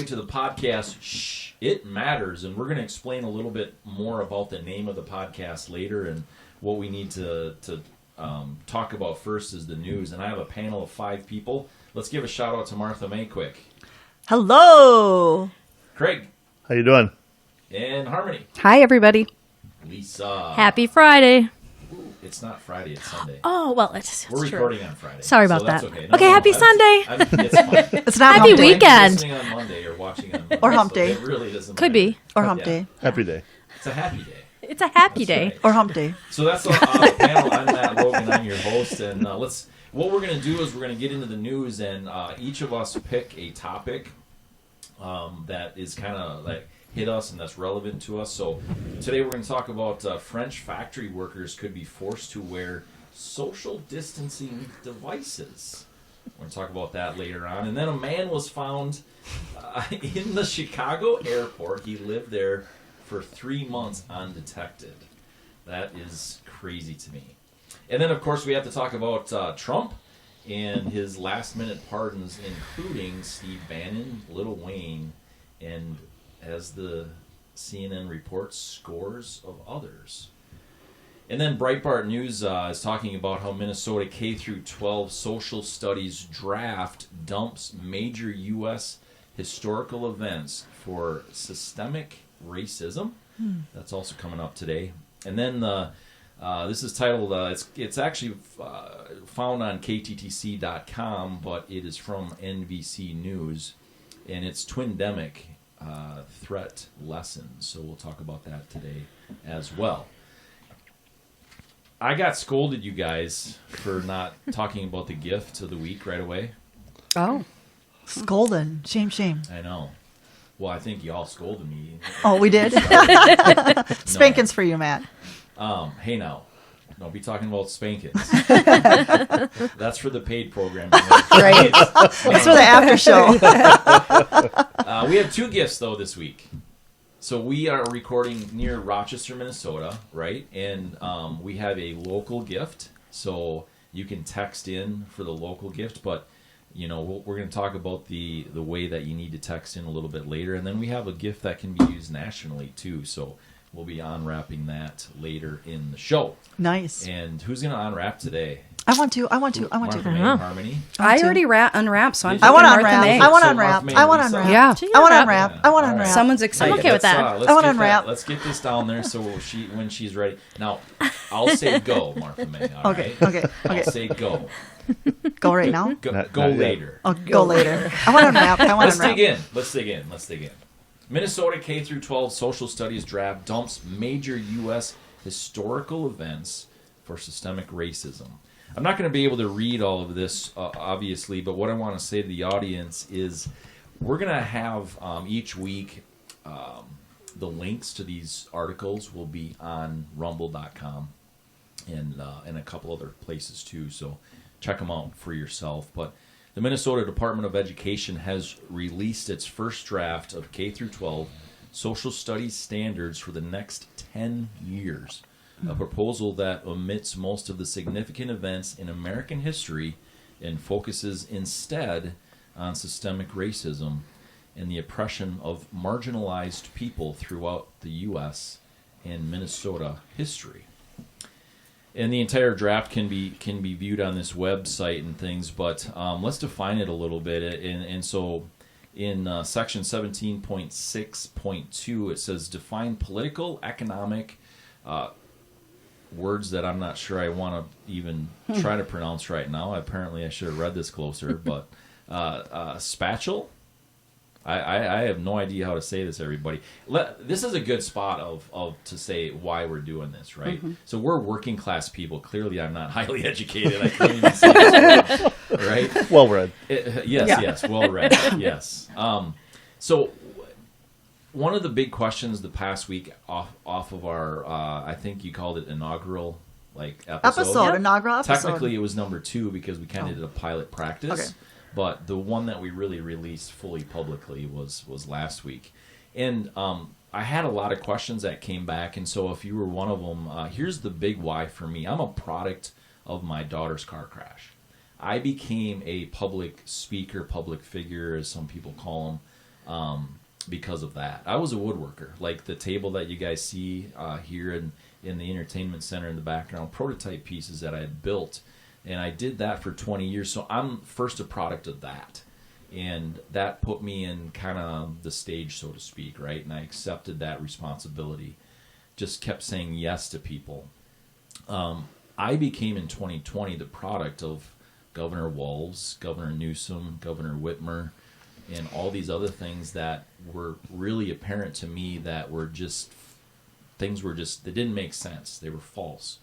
way to the podcast, Shh, It Matters. And we're going to explain a little bit more about the name of the podcast later. And what we need to talk about first is the news. And I have a panel of 5 people. Let's give a shout out to Martha May quick. Hello. Craig. How you doing? And Harmony. Hi, everybody. Lisa. Happy Friday. It's not Friday, it's Sunday. Oh, well, it's We're true. recording on Friday. Sorry about that's that. Okay, Okay, happy Sunday. It's fine. It's not Happy hump day. weekend. Listening on Monday or watching on Monday. Or hump so day. It really doesn't Could matter. be. Or hump Yeah. day. Happy day. It's a happy day. It's a happy That's day. right. Or hump day. So that's the panel. I'm Matt Logan. I'm your host. And what we're going to do is we're going to get into the news, and each of us pick a topic that is kind of like hit us and that's relevant to us. So today we're going to talk about French factory workers could be forced to wear social distancing devices. We're going to talk about that later on. And then a man was found in the Chicago airport. He lived there for 3 months undetected. That is crazy to me. And then, of course, we have to talk about Trump and his last-minute pardons, including Steve Bannon, Lil Wayne, and, as the CNN reports, scores of others. And then Breitbart News is talking about how Minnesota K-12 social studies draft dumps major U.S. historical events for systemic racism. That's also coming up today. And then this is titled, it's actually found on kttc.com, but it is from NBC News, and it's Twindemic threat lessons. So we'll talk about that today as well. I got scolded, you guys, for not talking about the gift of the week right away. Oh. Golden. Shame, shame. I know. Well, I think y'all scolded me. Oh, we did? Spankings for you, Matt. Hey now, don't be talking about spankings. That's for the paid program. Right. It's for the after show. We have 2 gifts, though, this week. So we are recording near Rochester, Minnesota, right? And we have a local gift. So you can text in for the local gift, but you know, we're going to talk about the way that you need to text in a little bit later. And then we have a gift that can be used nationally, too. So we'll be unwrapping that later in the show. Nice. And who's going to unwrap today? I want to. Martha May and Harmony. I already unwrapped, so I'm I want to thinking Martha unwrap. May. I want to So unwrap. Martha May I want to and Lisa. unwrap. Yeah. I want to Yeah. unwrap. I want to All right. unwrap. Someone's excited. I'm okay with that. Let's I wanna get unwrap. Let's get this down there so when she's ready. Now, I'll say go, Martha May. All Okay, right? okay, okay. I'll say go. Go right now? Go Not yet. later. Oh, go later. I want to unwrap. I want Let's to unwrap. dig in. Let's dig in. Minnesota K-12 social studies draft dumps major U.S. historical events for systemic racism. I'm not going to be able to read all of this, obviously, but what I want to say to the audience is we're going to have each week the links to these articles will be on rumble.com and a couple other places too, so check them out for yourself. But the Minnesota Department of Education has released its first draft of K-12 social studies standards for the next 10 years. A proposal that omits most of the significant events in American history and focuses instead on systemic racism and the oppression of marginalized people throughout the U.S. and Minnesota history. And the entire draft can be viewed on this website and things, but let's define it a little bit. And so in section 17.6.2, it says define political, economic, words that I'm not sure I want to even try to pronounce right now. Apparently I should have read this closer, but spatial. I have no idea how to say this, everybody. This is a good spot of to say why we're doing this, right? Mm-hmm. So we're working class people. Clearly I'm not highly educated. I can't even say this word, right? Well read. Yes, well read. Yes. So one of the big questions the past week off of our, I think you called it inaugural episode. Inaugural episode. Technically, it was number 2 because we kind of did a pilot practice. Okay. But the one that we really released fully publicly was last week. And I had a lot of questions that came back. And so if you were one of them, here's the big why for me. I'm a product of my daughter's car crash. I became a public speaker, public figure, as some people call them, because of that. I was a woodworker. Like the table that you guys see here in the entertainment center in the background, prototype pieces that I had built. And I did that for 20 years. So I'm first a product of that. And that put me in kind of the stage, so to speak, right? And I accepted that responsibility. Just kept saying yes to people. I became in 2020 the product of Governor Walz, Governor Newsom, Governor Whitmer, and all these other things that were really apparent to me that were just, things were just, they didn't make sense. They were false.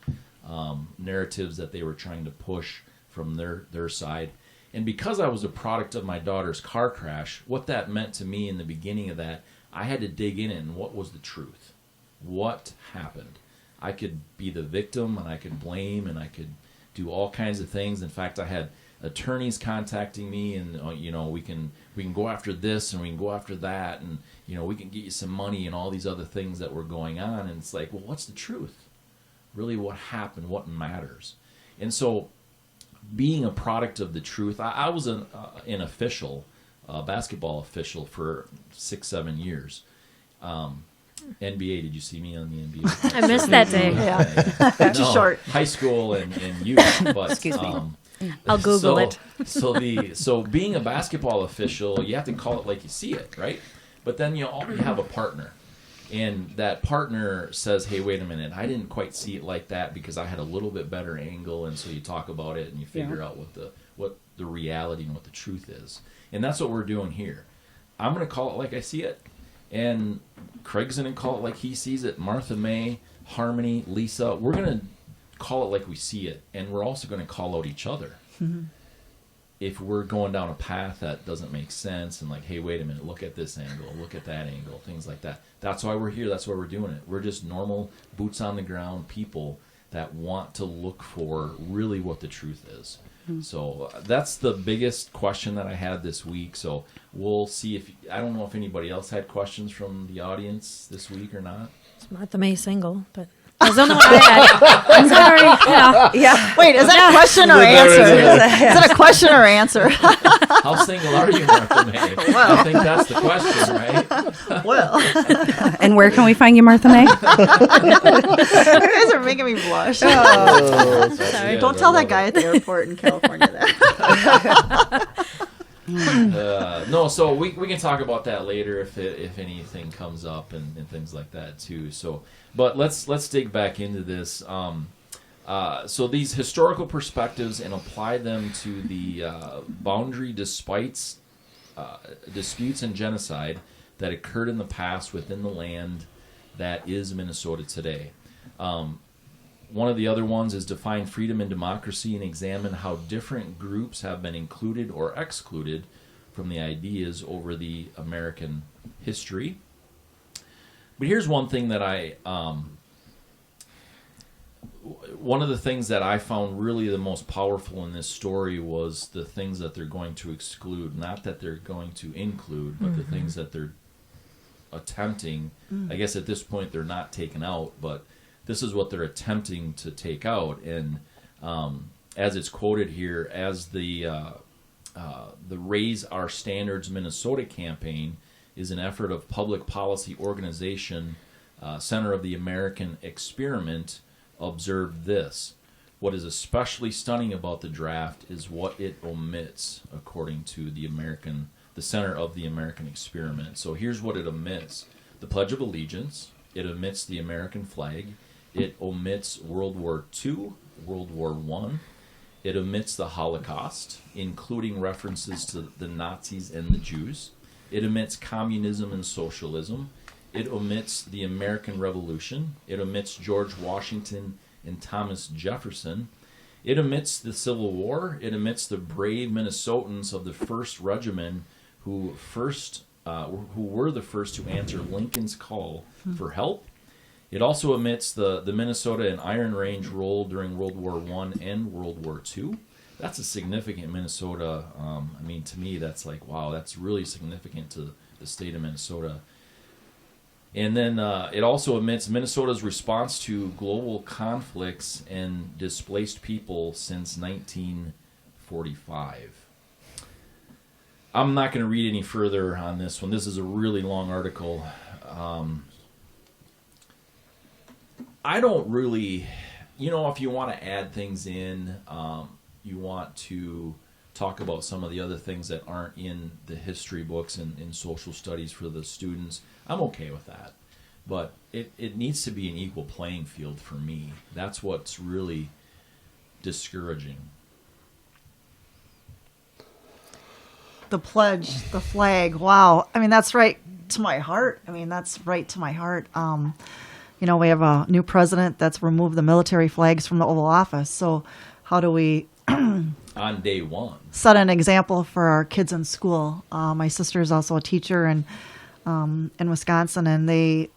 Narratives that they were trying to push from their side. And because I was a product of my daughter's car crash, what that meant to me in the beginning of that, I had to dig in it and what was the truth? What happened? I could be the victim and I could blame and I could do all kinds of things. In fact, I had attorneys contacting me and, we can go after this and we can go after that and, we can get you some money and all these other things that were going on. And it's like, well, what's the truth? Really what happened? What matters? And so being a product of the truth, I was an official, basketball official for 6-7 years. NBA, did you see me on the NBA? I missed that day. Yeah. Too short. High school and youth. But, Excuse me. I'll Google it. So being a basketball official, you have to call it like you see it, right? But then you have a partner. And that partner says, hey, wait a minute, I didn't quite see it like that because I had a little bit better angle. And so you talk about it and you figure out what the reality and what the truth is. And that's what we're doing here. I'm going to call it like I see it. And Craig's going to call it like he sees it. Martha May, Harmony, Lisa, we're going to call it like we see it. And we're also going to call out each other. Mm-hmm. If we're going down a path that doesn't make sense and like, hey, wait a minute, look at this angle, look at that angle, things like that. That's why we're here. That's why we're doing it. We're just normal, boots on the ground people that want to look for really what the truth is. Mm-hmm. So that's the biggest question that I had this week. So we'll see if, I don't know if anybody else had questions from the audience this week or not. It's Martha May single, but I don't know what I had. I'm sorry. Yeah. Wait, is that a question or answer? Is it a question or answer? How single are you, Martha May? Well. I think that's the question, right? Well, And where can we find you, Martha May? you guys are making me blush. Sorry. Don't tell that guy at the airport in California that. No, so we can talk about that later if anything comes up and things like that too. So, but let's dig back into this. So these historical perspectives and apply them to the boundary disputes and genocide that occurred in the past within the land that is Minnesota today. One of the other ones is define freedom and democracy and examine how different groups have been included or excluded from the ideas over the American history. But here's one thing that one of the things that I found really the most powerful in this story was the things that they're going to exclude, not that they're going to include, but the things that they're attempting. I guess at this point they're not taken out, but this is what they're attempting to take out. And as it's quoted here, as the Raise Our Standards Minnesota campaign is an effort of public policy organization, Center of the American Experiment, observed this. What is especially stunning about the draft is what it omits, according to the Center of the American Experiment. So here's what it omits. The Pledge of Allegiance. It omits the American flag. It omits World War II, World War I. It omits the Holocaust, including references to the Nazis and the Jews. It omits communism and socialism. It omits the American Revolution. It omits George Washington and Thomas Jefferson. It omits the Civil War. It omits the brave Minnesotans of the 1st Regiment who were the first to answer Lincoln's call for help. It also omits the Minnesota and Iron Range role during World War I and World War II. That's a significant Minnesota. To me, that's like, wow, that's really significant to the state of Minnesota. And then it also omits Minnesota's response to global conflicts and displaced people since 1945. I'm not going to read any further on this one. This is a really long article. I don't really, if you want to add things in, you want to talk about some of the other things that aren't in the history books and in social studies for the students, I'm okay with that. But it needs to be an equal playing field for me. That's what's really discouraging. The pledge, the flag. Wow. I mean, that's right to my heart. That's right to my heart. We have a new president that's removed the military flags from the Oval Office. So how do we on day one set an example for our kids in school? My sister is also a teacher in Wisconsin, and they,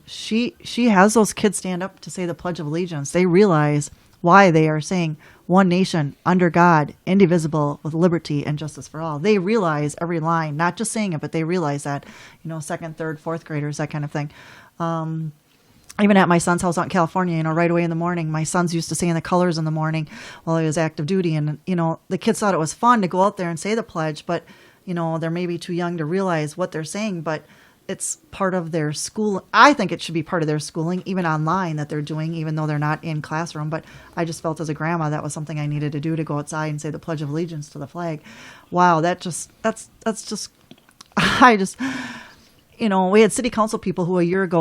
she has those kids stand up to say the Pledge of Allegiance. They realize why they are saying one nation under God, indivisible, with liberty and justice for all. They realize every line, not just saying it, but they realize that, second, third, fourth graders, that kind of thing. Even at my son's house out in California, right away in the morning, my sons used to saying the colors in the morning while he was active duty. And, the kids thought it was fun to go out there and say the pledge, but, they're maybe too young to realize what they're saying, but it's part of their school. I think it should be part of their schooling, even online, that they're doing, even though they're not in classroom. But I just felt as a grandma that was something I needed to do, to go outside and say the Pledge of Allegiance to the flag. Wow, that's just, we had city council people who a year and a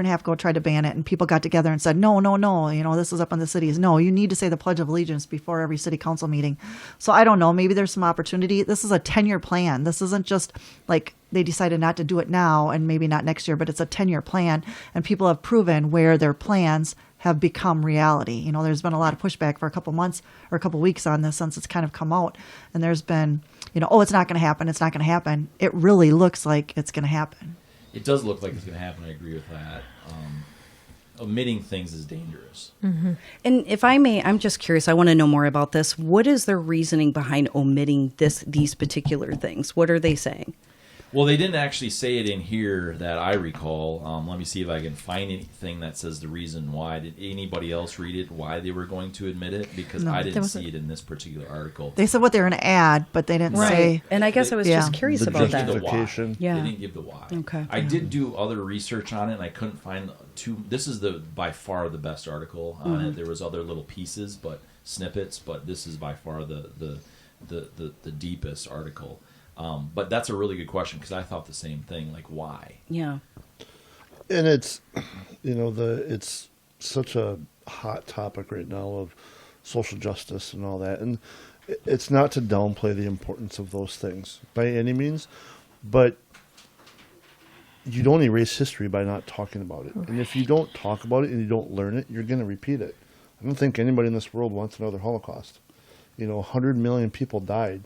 half ago tried to ban it, and people got together and said, no, this is up in the cities. No, you need to say the Pledge of Allegiance before every city council meeting. So I don't know, maybe there's some opportunity. This is a 10-year plan. This isn't just like they decided not to do it now and maybe not next year, but it's a 10-year plan, and people have proven where their plans have become reality. There's been a lot of pushback for a couple months or a couple weeks on this since it's kind of come out, and there's been, it's not going to happen. It's not going to happen. It really looks like it's going to happen. It does look like it's going to happen. I agree with that. Omitting things is dangerous. Mm-hmm. And if I may, I'm just curious. I want to know more about this. What is their reasoning behind omitting these particular things? What are they saying? Well, they didn't actually say it in here that I recall. Let me see if I can find anything that says the reason why. Did anybody else read it, why they were going to admit it? Because I didn't see it in this particular article. They said what they were going to add, but they didn't say. And I guess I was just curious about that. The why. Yeah. They didn't give the why. Okay. I did do other research on it, and I couldn't find this is by far the best article on it. There was other little pieces, snippets, but this is by far the deepest article. But that's a really good question, because I thought the same thing. Like, why? Yeah. And it's, it's such a hot topic right now of social justice and all that. And it's not to downplay the importance of those things by any means, but you don't erase history by not talking about it. And if you don't talk about it and you don't learn it, you're going to repeat it. I don't think anybody in this world wants another Holocaust. 100 million people died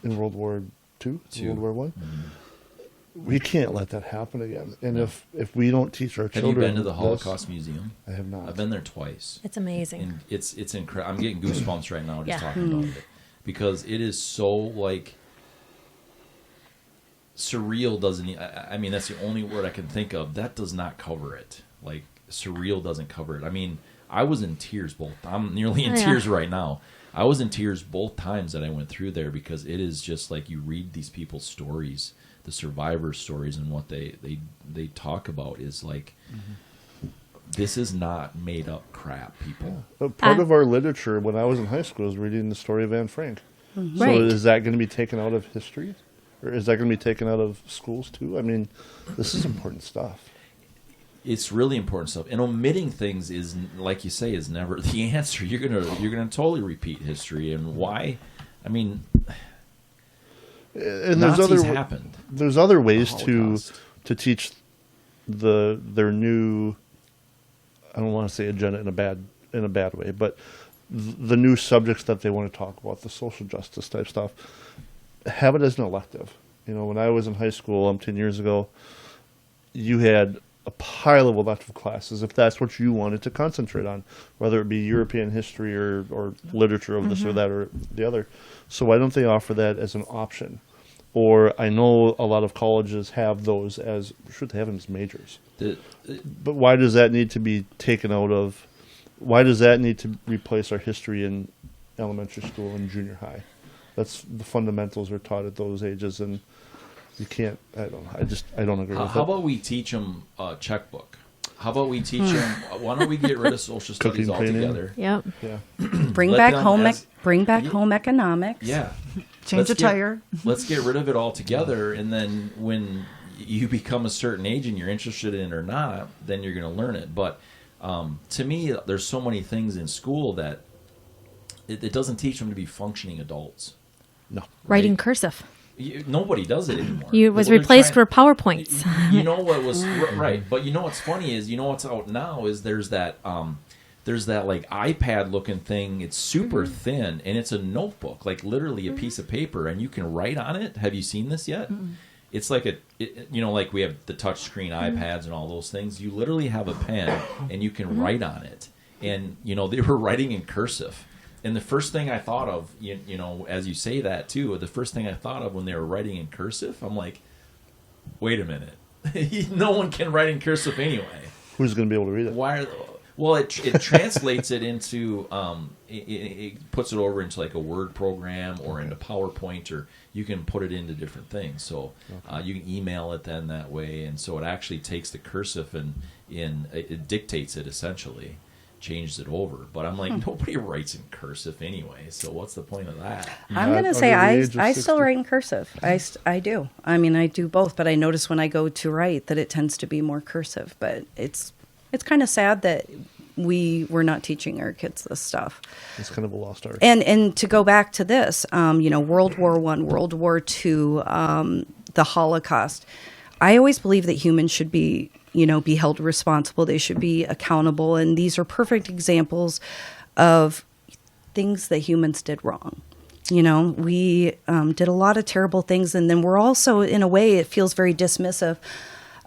in World War II, World War I. Mm-hmm. We can't let that happen again. And if we don't teach our children... Have you been to the Holocaust Museum? I have not. I've been there twice. It's amazing. And it's incredible. I'm getting goosebumps right now just talking about it. Because it is so, surreal doesn't... that's the only word I can think of. That does not cover it. Surreal doesn't cover it. I was in tears both. I'm nearly in tears right now. I was in tears both times that I went through there, because it is just you read these people's stories, the survivor stories, and what they talk about is this is not made up crap, people. But part of our literature when I was in high school was reading the story of Anne Frank. Mm-hmm. So Right. is that going to be taken out of history? Or is that going to be taken out of schools too? This is important stuff. It's really important stuff, and omitting things is, like you say, is never the answer. You're gonna totally repeat history, and why? And Nazis happened. There's other ways Holocaust. to teach their new. I don't want to say agenda in a bad way, but the new subjects that they want to talk about, the social justice type stuff. Have it as an elective. When I was in high school 10 years ago, you had a pile of elective classes if that's what you wanted to concentrate on, whether it be European history or literature of this or that or the other. So why don't they offer that as an option? Or I know a lot of colleges have those as, should they have them as majors. But why does that need to be taken out of, why does that need to replace our history in elementary school and junior high? That's the fundamentals are taught at those ages, and you can't. I don't know. I don't agree with How it. about we teach them a checkbook? How about we teach them? Why don't we get rid of social studies Cooking, cleaning. altogether? Yep. Yeah. Bring Let back them home. as- Bring back Yeah. home economics. Yeah. Change a tire. Let's get rid of it altogether, and then when you become a certain age and you're interested in it or not, then you're going to learn it. But to me, there's so many things in school that it doesn't teach them to be functioning adults. No. Writing Right. cursive. Nobody does it anymore. You was What they're replaced trying- for PowerPoints. You know what was right, but you know what's funny is what's out now is there's that like iPad looking thing. It's super thin and it's a notebook, like literally a piece of paper, and you can write on it. Have you seen this yet? It's like like we have the touch screen iPads and all those things. You literally have a pen and you can write on it. And they were writing in cursive. And the first thing I thought of, as you say that too, the first thing I thought of when they were writing in cursive, I'm like, wait a minute, no one can write in cursive anyway. Who's going to be able to read it? Why? Well, it translates it into it puts it over into like a Word program or into PowerPoint, or you can put it into different things. So you can email it then that way, and so it actually takes the cursive and it dictates it essentially. Changes it over, but I'm like, nobody writes in cursive anyway, so what's the point of that? I'm Not going to say under the I age of still 60. write in cursive. I do. I mean, I do both, but I notice when I go to write that it tends to be more cursive. But it's kind of sad that we're not teaching our kids this stuff. It's kind of a lost art. And to go back to this, World War I, World War II, the Holocaust. I always believe that humans should be held responsible. They should be accountable. And these are perfect examples of things that humans did wrong. We did a lot of terrible things. And then we're also, in a way, it feels very dismissive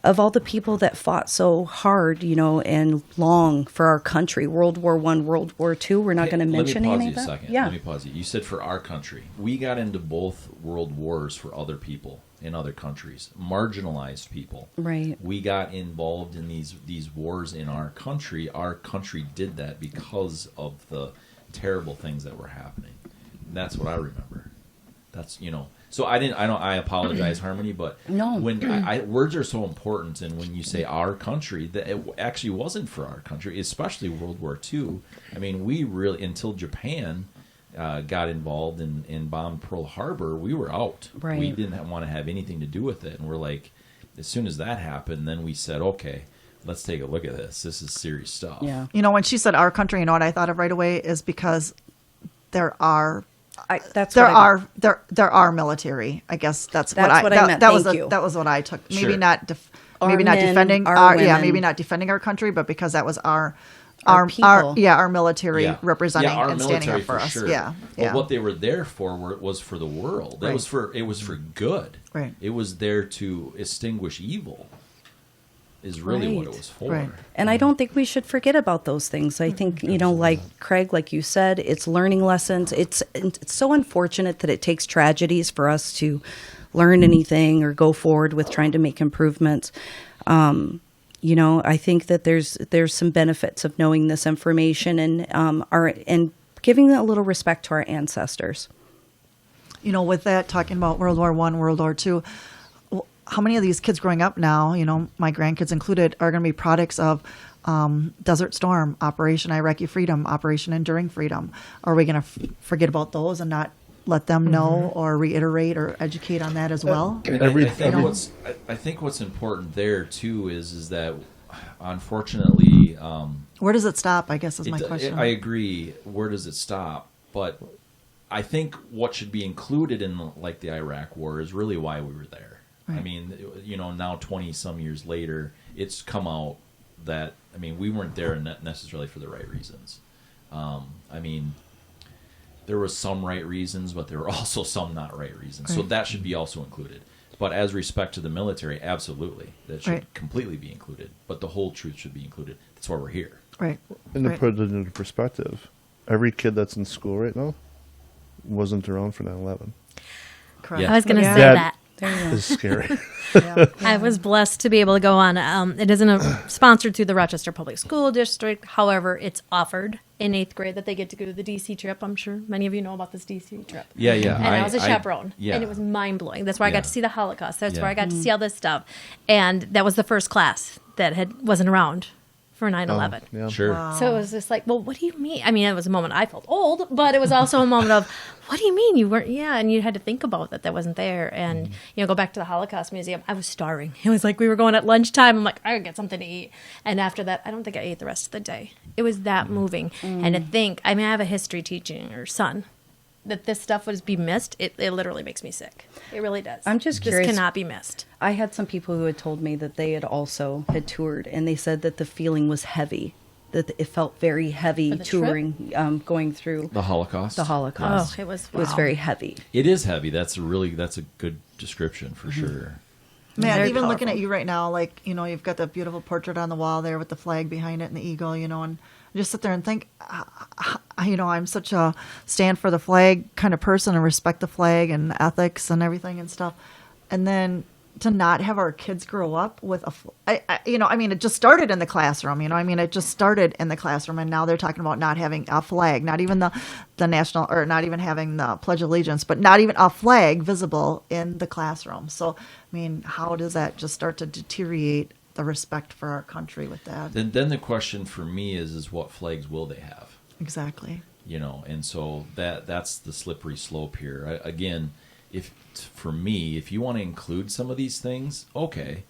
of all the people that fought so hard, and long for our country. World War I, World War II, we're not going to mention any of that. Let me pause you a second. Yeah. Let me pause you. You said for our country. We got into both world wars for other people in other countries, marginalized people. Right. We got involved in these wars in our country. Our country did that because of the terrible things that were happening. And that's what I remember. That's So I apologize, Harmony, but No. when words are so important, and when you say our country, that it actually wasn't for our country, especially World War II. I mean, we really, until Japan got involved and bombed Pearl Harbor, we were out. Right. We didn't want to have anything to do with it, and we're like, as soon as that happened, then we said, okay, let's take a look at this. This is serious stuff. Yeah. When she said our country, what I thought of right away is because there are military. I guess that's what I meant. That Thank you. that was what I took. Maybe Sure. not Our maybe not men, defending our maybe women. not defending our country, but because that was our people. our military Yeah. representing our and standing military up for us. sure. Yeah. But Yeah. what they were there for was for the world. Right. It was for good. Right. It was there to extinguish evil. Is really what it Right. was for. Right. And I don't think we should forget about those things. I think, like Craig, like you said, it's learning lessons. It's so unfortunate that it takes tragedies for us to learn anything or go forward with trying to make improvements. I think that there's some benefits of knowing this information and giving a little respect to our ancestors. With that, talking about World War I, World War II, how many of these kids growing up now, my grandkids included, are going to be products of Desert Storm, Operation Iraqi Freedom, Operation Enduring Freedom? Are we going to forget about those and not let them know or reiterate or educate on that as well? And I think what's important there too is that unfortunately Where does it stop, I guess, is my question. I agree. Where does it stop? But I think what should be included in the Iraq War is really why we were there. Right. I mean, now 20 some years later, it's come out that we weren't there necessarily for the right reasons. There were some right reasons, but there were also some not right reasons. Right. So that should be also included. But as respect to the military, absolutely, that should Right. completely be included. But the whole truth should be included. That's why we're here. Right. And to Right. put it into perspective, every kid that's in school right now wasn't around for 9/11. Correct. Yeah. I was going to Yeah. say that. is scary. I was blessed to be able to go on. It isn't sponsored through the Rochester Public School District. However, it's offered in 8th grade that they get to go to the DC trip. I'm sure many of you know about this DC trip. Yeah, yeah. And I was a chaperone. Yeah. And it was mind-blowing. That's where I Yeah. got to see the Holocaust. That's Yeah. where I got to see all this stuff. And that was the first class that wasn't around for 9/11. Yeah. Sure. So it was just like, well, what do you mean? I mean, it was a moment I felt old, but it was also a moment of, what do you mean you weren't? Yeah, and you had to think about that wasn't there. And, go back to the Holocaust Museum. I was starving. It was like we were going at lunchtime. I'm like, I gotta get something to eat. And after that, I don't think I ate the rest of the day. It was that moving. And to think, I have a history teaching or son. That this stuff would be missed, it literally makes me sick. It really does. I'm just curious. This cannot be missed. I had some people who had told me that they had also had toured, and they said that the feeling was heavy, that it felt very heavy For the trip? touring, going through The Holocaust. the Holocaust. Oh, it was, It was wow. very heavy. It is heavy. That's a good description for sure. Man, Very even looking powerful. at you right now, like, you've got that beautiful portrait on the wall there with the flag behind it and the eagle, and just sit there and think, I'm such a stand for the flag kind of person and respect the flag and ethics and everything and stuff. And then to not have our kids grow up with it just started in the classroom, it just started in the classroom. And now they're talking about not having a flag, not even the national, or not even having the Pledge of Allegiance, but not even a flag visible in the classroom. So, how does that just start to deteriorate the respect for our country with that? Then the question for me is what flags will they have? Exactly. And so that's the slippery slope here. Again, for me, if you want to include some of these things, okay,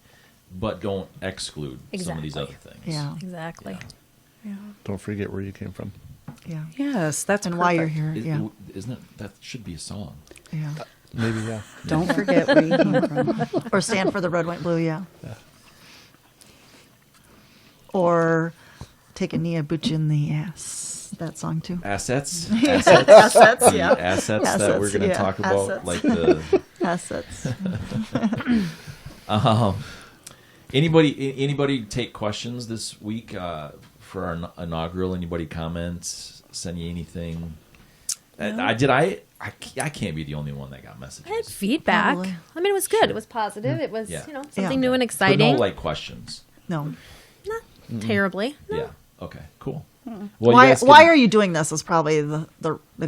but don't exclude some of these other things. Yeah. Exactly. Yeah. Don't forget where you came from. Yeah. Yes, that's And why you're perfect. here. Yeah. Isn't it? That should be a song. Yeah. Maybe, yeah. Don't forget where you came from. Or stand for the red, white, blue. Yeah. Or take a knee, boot you in the ass. That song too. Assets. Assets. The Yeah. assets that we're going to yeah. talk about, Assets. like the. Assets. Anybody take questions this week for our inaugural? Anybody comments? Send you anything? I can't be the only one that got messages. I had feedback. Probably. It was good. Sure. It was positive. It was, Yeah. something Yeah. new and But exciting. no questions. No. Not terribly. No. Yeah. Okay. Cool. Well, Why are you doing this? Is probably the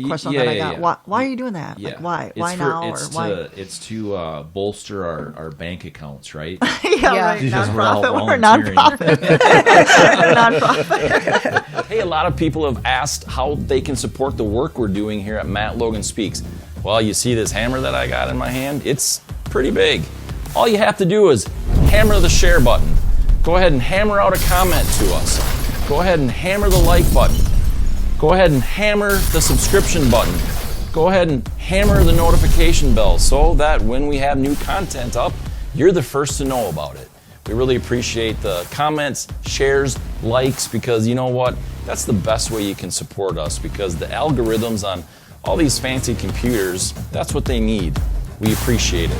question yeah, that I yeah, got. yeah. Why are you doing that? Yeah. Like why? It's Why for- now? It's or to, why? It's to bolster our bank accounts, right? Yeah, right. Because we're all Nonprofit. We're volunteering. nonprofit. Nonprofit. Hey, a lot of people have asked how they can support the work we're doing here at Matt Logan Speaks. Well, you see this hammer that I got in my hand? It's pretty big. All you have to do is hammer the share button. Go ahead and hammer out a comment to us. Go ahead and hammer the like button. Go ahead and hammer the subscription button. Go ahead and hammer the notification bell so that when we have new content up, you're the first to know about it. We really appreciate the comments, shares, likes, because you know what? That's the best way you can support us, because the algorithms on all these fancy computers, that's what they need. We appreciate it.